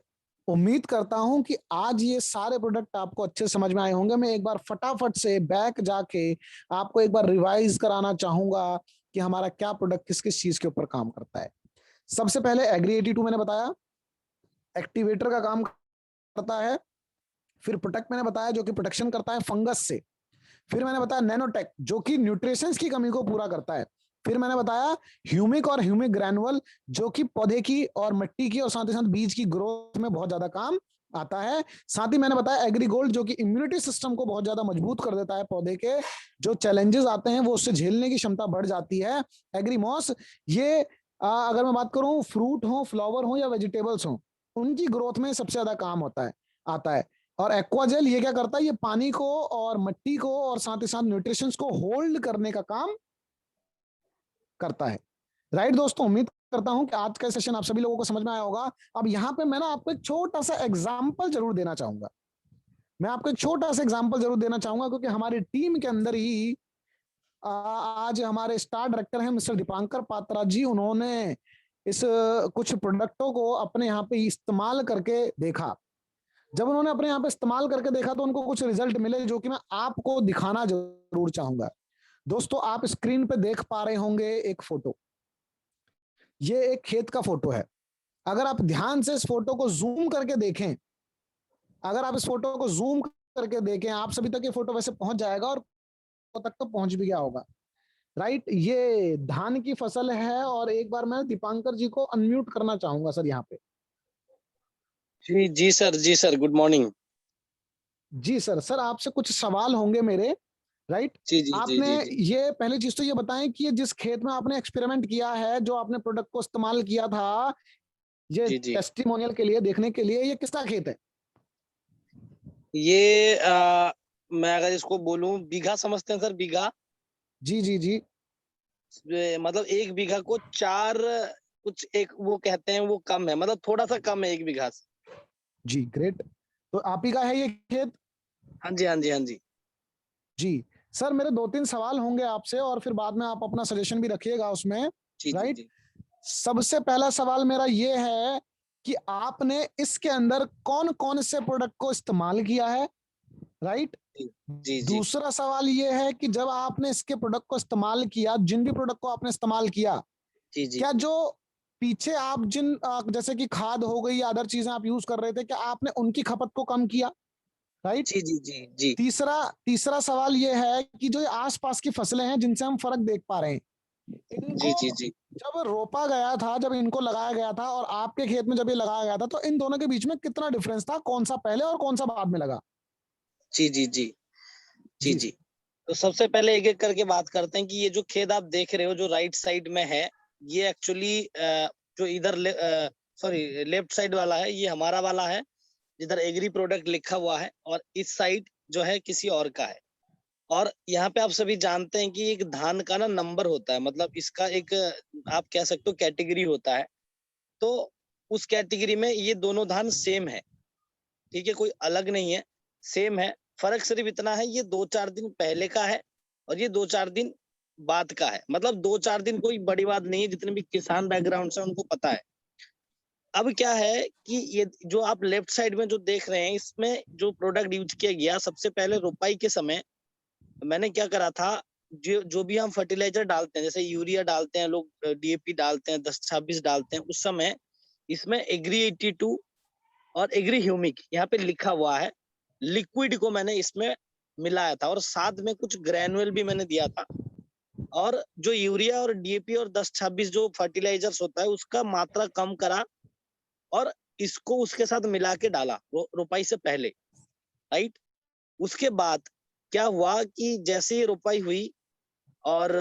A: उम्मीद करता हूं कि आज ये सारे प्रोडक्ट आपको अच्छे समझ में आए होंगे। मैं एक बार फटाफट से बैक जाके आपको एक बार रिवाइज कराना चाहूंगा कि हमारा क्या प्रोडक्ट किस किस चीज के ऊपर काम करता है। सबसे पहले एग्री 82 मैंने बताया एक्टिवेटर का काम करता है। फिर प्रोटेक्ट मैंने बताया जो कि प्रोटेक्शन करता है फंगस से। फिर मैंने बताया नैनोटेक जो कि न्यूट्रिशंस की कमी को पूरा करता है। फिर मैंने बताया ह्यूमिक और ह्यूमिक ग्रैनुअल जो कि पौधे की और मिट्टी की और साथ ही साथ बीज की ग्रोथ में बहुत ज्यादा काम आता है। साथ ही मैंने बताया एग्री गोल्ड जो कि इम्यूनिटी सिस्टम को बहुत ज्यादा मजबूत कर देता है, पौधे के जो चैलेंजेस आते हैं वो उससे झेलने की क्षमता बढ़ जाती है। एग्री मॉस ये अगर मैं बात करूं फ्रूट हो, फ्लावर हो या वेजिटेबल्स हो, उनकी ग्रोथ में सबसे ज्यादा काम होता है आता है। और एक्वाजेल ये क्या करता है, ये पानी को और मिट्टी को और साथ ही साथ न्यूट्रिशंस को होल्ड करने का काम करता है। राइट दोस्तों, उम्मीद करता हूं कि आज का सेशन आप सभी लोगों को समझ में आया होगा। अब यहां पे मैं ना आपको एक छोटा सा एग्जांपल जरूर देना चाहूंगा। मैं आपको एक छोटा सा एग्जांपल जरूर देना चाहूंगा क्योंकि हमारी टीम के अंदर ही आज हमारे स्टार डायरेक्टर हैं मिस्टर दीपांकर पात्रा जी। उन्होंने इस कुछ प्रोडक्टों को अपने यहाँ पे इस्तेमाल करके देखा। जब उन्होंने अपने यहाँ पे इस्तेमाल करके देखा तो उनको कुछ रिजल्ट मिले जो कि मैं आपको दिखाना जरूर चाहूंगा। दोस्तों, आप स्क्रीन पे देख पा रहे होंगे एक फोटो। ये एक खेत का फोटो है। अगर आप ध्यान से इस फोटो को जूम करके देखें, अगर आप इस फोटो को जूम करके देखें, आप सभी तक ये फोटो वैसे पहुंच जाएगा और तक तो पहुंच भी गया होगा। राइट, ये धान की फसल है। और एक बार मैं दीपांकर जी को अनम्यूट करना चाहूंगा सर यहाँ पे।
B: जी जी सर, जी सर, गुड मॉर्निंग।
A: जी सर। सर आपसे कुछ सवाल होंगे मेरे। राइट,
B: जी जी जी
A: आपने
B: जी जी
A: ये पहली चीज तो ये बताएं कि ये जिस खेत में आपने एक्सपेरिमेंट किया है, जो आपने प्रोडक्ट को इस्तेमाल किया था, ये
B: जी जी।
A: टेस्टिमोनियल के लिए देखने के लिए, ये किसका खेत है?
B: ये मैं अगर इसको बोलूं, बीघा समझते हैं सर, बीघा।
A: जी जी जी।
B: मतलब एक बीघा को चार कुछ एक वो कहते हैं, वो कम है, मतलब थोड़ा सा कम है एक बीघा से।
A: जी ग्रेट। तो आप ही का है ये खेत?
B: हाँ जी, हाँ जी, हाँ जी।
A: जी सर, मेरे दो तीन सवाल होंगे आपसे और फिर बाद में आप अपना सजेशन भी रखिएगा उसमें।
B: जी जी
A: राइट,
B: जी
A: सबसे पहला सवाल मेरा ये है कि आपने इसके अंदर कौन कौन से प्रोडक्ट को इस्तेमाल किया है? राइट,
B: जी जी जी
A: दूसरा सवाल ये है कि जब आपने इसके प्रोडक्ट को इस्तेमाल किया, जिन भी प्रोडक्ट को आपने इस्तेमाल किया,
B: जी जी
A: क्या
B: जी
A: जो पीछे आप जिन जैसे कि खाद हो गई या अदर चीजें आप यूज कर रहे थे, क्या आपने उनकी खपत को कम किया? राइट,
B: जी जी जी जी
A: तीसरा तीसरा सवाल ये है कि जो आसपास की फसलें हैं जिनसे हम फर्क देख पा रहे हैं,
B: जी
A: इनको
B: जी जी
A: जब रोपा गया था, जब इनको लगाया गया था और आपके खेत में जब ये लगाया गया था, तो इन दोनों के बीच में कितना डिफरेंस था? कौन सा पहले और कौन सा बाद में लगा?
B: जी जी जी जी
A: जी
B: जी। तो सबसे पहले एक एक करके बात करते हैं कि ये जो खेत आप देख रहे हो जो राइट साइड में है, ये एक्चुअली जो इधर सॉरी लेफ्ट साइड वाला है, ये हमारा वाला है जिधर एग्री प्रोडक्ट लिखा हुआ है, और इस साइड जो है किसी और का है। और यहाँ पे आप सभी जानते हैं कि एक धान का ना नंबर होता है, मतलब इसका एक आप कह सकते हो कैटेगरी होता है। तो उस कैटेगरी में ये दोनों धान सेम है, ठीक है, कोई अलग नहीं है, सेम है। फर्क सिर्फ इतना है, ये 2-4 दिन पहले का है और ये 2-4 दिन बाद का है। मतलब 2-4 दिन कोई बड़ी बात नहीं है, जितने भी किसान बैकग्राउंड से उनको पता है। अब क्या है कि ये जो आप लेफ्ट साइड में जो देख रहे हैं, इसमें जो प्रोडक्ट यूज किया गया, सबसे पहले रोपाई के समय मैंने क्या करा था, जो जो भी हम फर्टिलाइजर डालते हैं, जैसे यूरिया डालते हैं लोग, डीएपी डालते हैं, 10-26 डालते हैं, उस समय इसमें एग्री 82 और एग्री ह्यूमिक यहाँ पे लिखा हुआ है, लिक्विड को मैंने इसमें मिलाया था, और साथ में कुछ ग्रेनुअल भी मैंने दिया था। और जो यूरिया और डीएपी और 10-26 जो फर्टिलाइजर्स होता है, उसका मात्रा कम करा और इसको उसके साथ मिला के डाला रोपाई से पहले। राइट, उसके बाद क्या हुआ कि जैसे ही रोपाई हुई और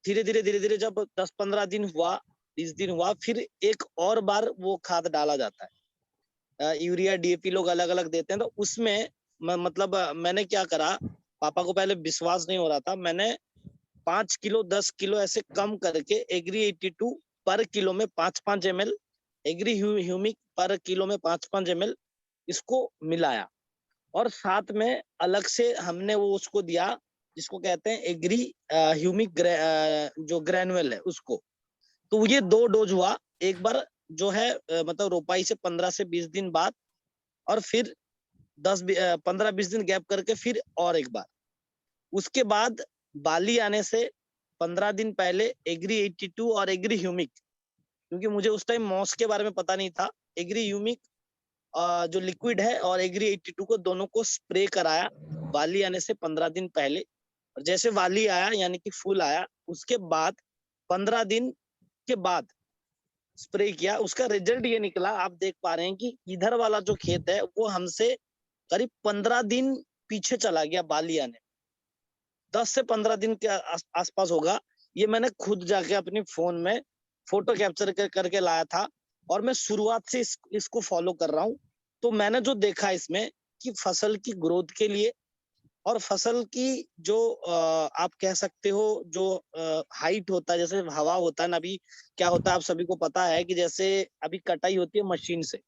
B: धीरे धीरे जब 10-15 दिन हुआ, 20 दिन हुआ, फिर एक और बार वो खाद डाला जाता है। यूरिया डीएपी लोग अलग अलग देते हैं, तो उसमें मतलब मैंने क्या करा, पापा को पहले विश्वास नहीं हो रहा था, मैंने 5 किलो 10 किलो ऐसे कम करके एग्री 82 पर किलो में 5-5 ml, एग्री ह्यूमिक पर किलो में 5-5 ml इसको मिलाया। और साथ में अलग से हमने वो उसको दिया जिसको कहते हैं एग्री ह्यूमिक जो ग्रेनुअल है उसको। तो ये 2 डोज हुआ, एक बार जो है मतलब रोपाई से 15 से 20 दिन बाद, और फिर 15-20 दिन गैप करके फिर और एक बार। उसके बाद बाली आने से 15 दिन पहले एग्री 82 और एग्री ह्यूमिक, क्योंकि मुझे उस टाइम मॉस के बारे में पता नहीं था। एग्री ह्यूमिक जो लिक्विड है और एग्री 82 को दोनों को स्प्रे कराया वाली आने से 15 दिन पहले। और जैसे वाली आया यानी कि फूल आया, उसके बाद 15 दिन के बाद स्प्रे किया। उसका रिजल्ट ये निकला, आप देख पा रहे हैं कि इधर वाला जो खेत है वो हमसे करीब 15 दिन पीछे चला गया बाली आने। 10 से 15 दिन के आसपास होगा। ये मैंने खुद जाके अपनी फोन में फोटो कैप्चर करके लाया था, और मैं शुरुआत से इसको फॉलो कर रहा हूँ। तो मैंने जो देखा इसमें कि फसल की ग्रोथ के लिए और फसल की जो आप कह सकते हो जो हाइट होता है, जैसे हवा होता है ना, अभी क्या होता है आप सभी को पता है कि जैसे अभी कटाई होती है मशीन से,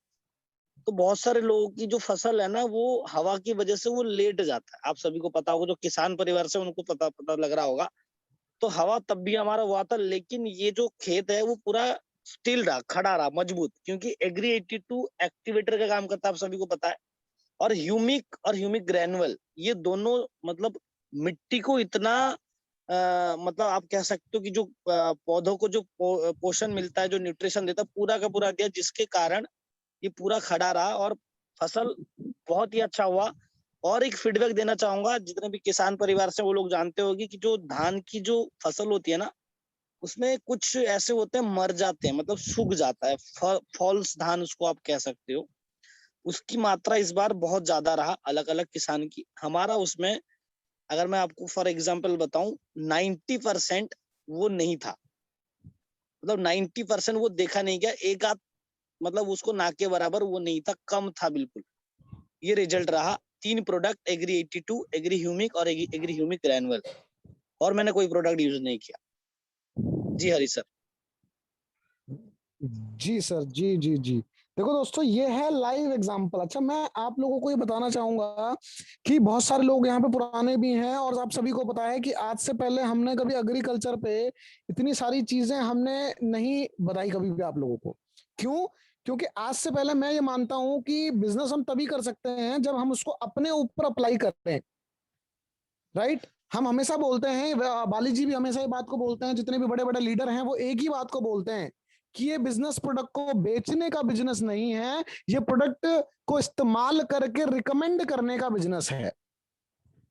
B: तो बहुत सारे लोगों की जो फसल है ना वो हवा की वजह से वो लेट जाता है। आप सभी को पता होगा, जो किसान परिवार से उनको पता पता लग रहा होगा। तो हवा तब भी हमारा हुआ था, लेकिन ये जो खेत है वो पूरा स्टिल रहा, खड़ा रहा, मजबूत, क्योंकि एग्री 82 एक्टिवेटर का काम करता है, आप सभी को पता है। और ह्यूमिक ग्रैनुअल, ये दोनों मतलब मिट्टी को इतना मतलब आप कह सकते हो कि जो पौधों को जो पोषण मिलता है, जो न्यूट्रिशन देता है, पूरा का पूरा दिया, जिसके कारण ये पूरा खड़ा रहा और फसल बहुत ही अच्छा हुआ। और एक फीडबैक देना चाहूंगा, जितने भी किसान परिवार से वो लोग जानते होंगे कि जो धान की जो फसल होती है ना, उसमें कुछ ऐसे होते हैं मर जाते हैं, मतलब सूख जाता है, फॉल्स धान उसको आप कह सकते हो। उसकी मात्रा इस बार बहुत ज्यादा रहा अलग अलग किसान की। हमारा उसमें अगर मैं आपको फॉर एग्जाम्पल बताऊं, 90% वो नहीं था, मतलब 90% वो देखा नहीं गया, एक आध मतलब उसको ना के बराबर वो नहीं था, कम था बिल्कुल। ये रिजल्ट रहा। 3 प्रोडक्ट, एग्री 82, एग्री ह्यूमिक और एग्री ह्यूमिक ग्रैनुअल, और मैंने कोई प्रोडक्ट यूज नहीं किया। जी हरी सर।
A: जी सर, जी जी जी। देखो दोस्तों, ये है लाइव एग्जांपल। अच्छा, मैं आप लोगों को ये बताना चाहूंगा कि बहुत सारे लोग यहाँ पे पुराने भी हैं, और आप सभी को पता है कि आज से पहले हमने कभी एग्रीकल्चर पे इतनी सारी चीजें हमने नहीं बताई कभी भी आप लोगों को। क्यों? क्योंकि आज से पहले मैं ये मानता हूं कि बिजनेस हम तभी कर सकते हैं जब हम उसको अपने ऊपर अप्लाई करते हैं। राइट? हम हमेशा बोलते हैं, बाली जी भी हमेशा ये बात को बोलते हैं, जितने भी बड़े बड़े लीडर हैं वो एक ही बात को बोलते हैं कि ये बिजनेस प्रोडक्ट को बेचने का बिजनेस नहीं है, ये प्रोडक्ट को इस्तेमाल करके रिकमेंड करने का बिजनेस है।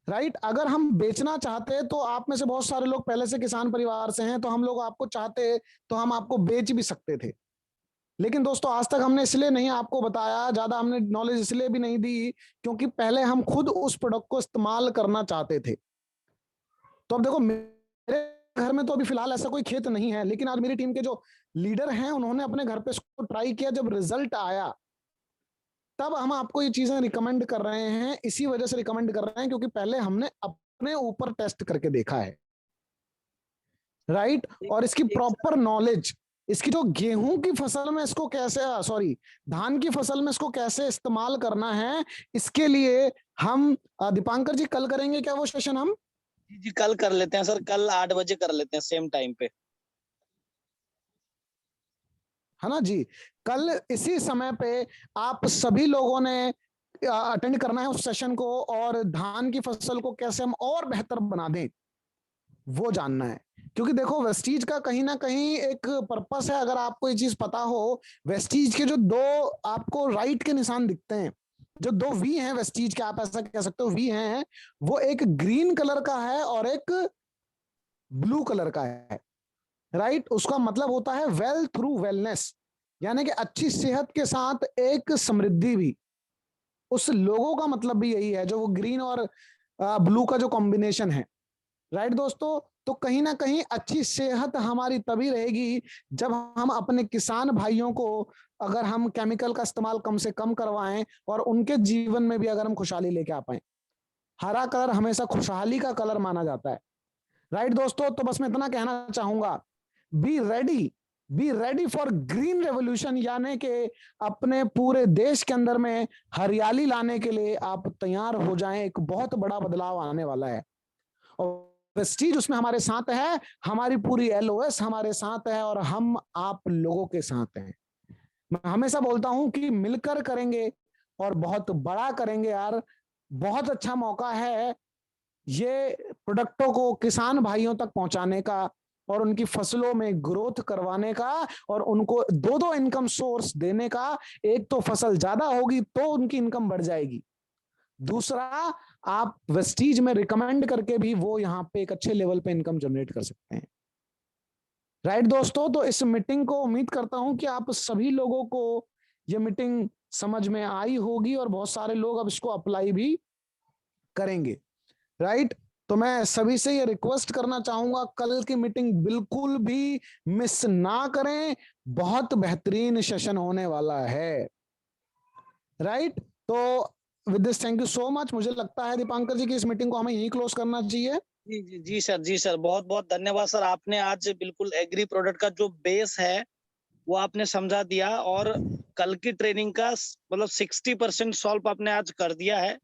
A: राइट? अगर हम बेचना चाहते तो आप में से बहुत सारे लोग पहले से किसान परिवार से हैं, तो हम लोग आपको चाहते तो हम आपको बेच भी सकते थे। लेकिन दोस्तों, आज तक हमने इसलिए नहीं आपको बताया, ज्यादा हमने नॉलेज इसलिए भी नहीं दी क्योंकि पहले हम खुद उस प्रोडक्ट को इस्तेमाल करना चाहते थे। तो अब देखो, मेरे घर में तो अभी फिलहाल ऐसा कोई खेत नहीं है, लेकिन आज मेरी टीम के जो लीडर हैं उन्होंने अपने घर पे इसको ट्राई किया। जब रिजल्ट आया तब हम आपको ये चीजें रिकमेंड कर रहे हैं। इसी वजह से रिकमेंड कर रहे हैं क्योंकि पहले हमने अपने ऊपर टेस्ट करके देखा है। राइट?
B: एक,
A: और इसकी
B: एक
A: प्रॉपर नॉलेज, इसकी जो गेहूं की फसल में इसको कैसे, सॉरी, धान की फसल में इसको कैसे इस्तेमाल करना है, इसके लिए हम दीपांकर जी कल करेंगे क्या वो सेशन हम?
B: जी जी, कल कर लेते हैं सर, कल 8 बजे कर लेते हैं, सेम टाइम पे।
A: है ना जी? कल इसी समय पे आप सभी लोगों ने अटेंड करना है उस सेशन को, और धान की फसल को कैसे हम और बेहतर बना दें वो जानना है। क्योंकि देखो, वेस्टीज का कहीं ना कहीं एक पर्पस है। अगर आपको ये चीज पता हो, वेस्टीज के जो दो आपको राइट के निशान दिखते हैं, जो दो वी हैं वेस्टीज के, आप ऐसा कह सकते हो वी हैं, वो एक ग्रीन कलर का है और एक ब्लू कलर का है। राइट? उसका मतलब होता है वेल थ्रू वेलनेस, यानी कि अच्छी सेहत के साथ एक समृद्धि भी। उस लोगों का मतलब भी यही है, जो वो ग्रीन और ब्लू का जो कॉम्बिनेशन है। राइट दोस्तों? तो कहीं ना कहीं अच्छी सेहत हमारी तभी रहेगी जब हम अपने किसान भाइयों को, अगर हम केमिकल का इस्तेमाल कम से कम करवाएं और उनके जीवन में भी अगर हम खुशहाली लेके आ पाए। हरा कलर हमेशा खुशहाली का कलर माना जाता है। राइट दोस्तों? तो बस मैं इतना कहना चाहूंगा, be ready be ready for green revolution, यानी कि अपने पूरे देश के अंदर में हरियाली लाने के लिए आप तैयार हो जाएं। एक बहुत बड़ा बदलाव आने वाला है और वेस्टीज उसमें हमारे साथ है, हमारी पूरी एलओएस हमारे साथ है और हम आप लोगों के साथ हैं। मैं हमेशा बोलता हूं कि मिलकर करेंगे और बहुत बड़ा करेंगे यार। बहुत अच्छा मौका है ये प्रोडक्टों को किसान भाइयों तक पहुंचाने का और उनकी फसलों में ग्रोथ करवाने का और उनको दो दो इनकम सोर्स देने का। एक तो फसल ज्यादा होगी तो उनकी इनकम बढ़ जाएगी, दूसरा आप वेस्टीज में रिकमेंड करके भी वो यहां पे एक अच्छे लेवल पे इनकम जनरेट कर सकते हैं। राइट दोस्तों, तो इस मीटिंग को उम्मीद करता हूं कि आप सभी लोगों को ये मीटिंग समझ में आई होगी और बहुत सारे लोग अब इसको अप्लाई भी करेंगे। राइट, तो मैं सभी से ये रिक्वेस्ट करना चाहूंगा, कल की मीटिंग बिल्कुल भी मिस ना करें, बहुत बेहतरीन सेशन होने वाला है। राइट, तो with this thank you so much. मुझे लगता है दीपांकर जी की इस मीटिंग को हमें यही क्लोज करना चाहिए।
B: जी जी जी सर, जी सर, बहुत बहुत धन्यवाद सर। आपने आज बिल्कुल एग्री प्रोडक्ट का जो बेस है वो आपने समझा दिया और कल की ट्रेनिंग का मतलब 60% सॉल्व आपने आज कर दिया है।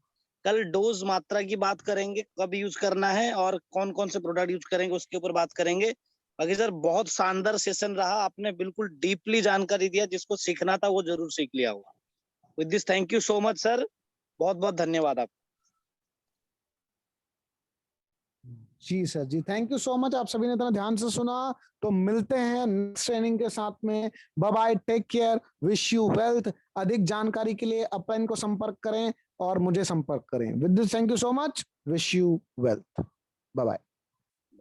B: कल डोज मात्रा की बात करेंगे, कब यूज करना है और कौन कौन से प्रोडक्ट यूज करेंगे उसके ऊपर बात करेंगे। बाकी सर बहुत शानदार सेशन रहा, आपने बिल्कुल डीपली जानकारी दिया, जिसको सीखना था वो जरूर सीख लिया होगा। With this thank you so much sir, बहुत बहुत धन्यवाद आप।
A: जी सर, जी थैंक यू सो मच। आप सभी ने इतना ध्यान से सुना, तो मिलते हैं नेक्स्ट ट्रेनिंग के साथ में। Bye bye, take care, wish you wealth. अधिक जानकारी के लिए अपन को संपर्क करें और मुझे संपर्क करें। With this thank you so much, wish you wealth, bye bye.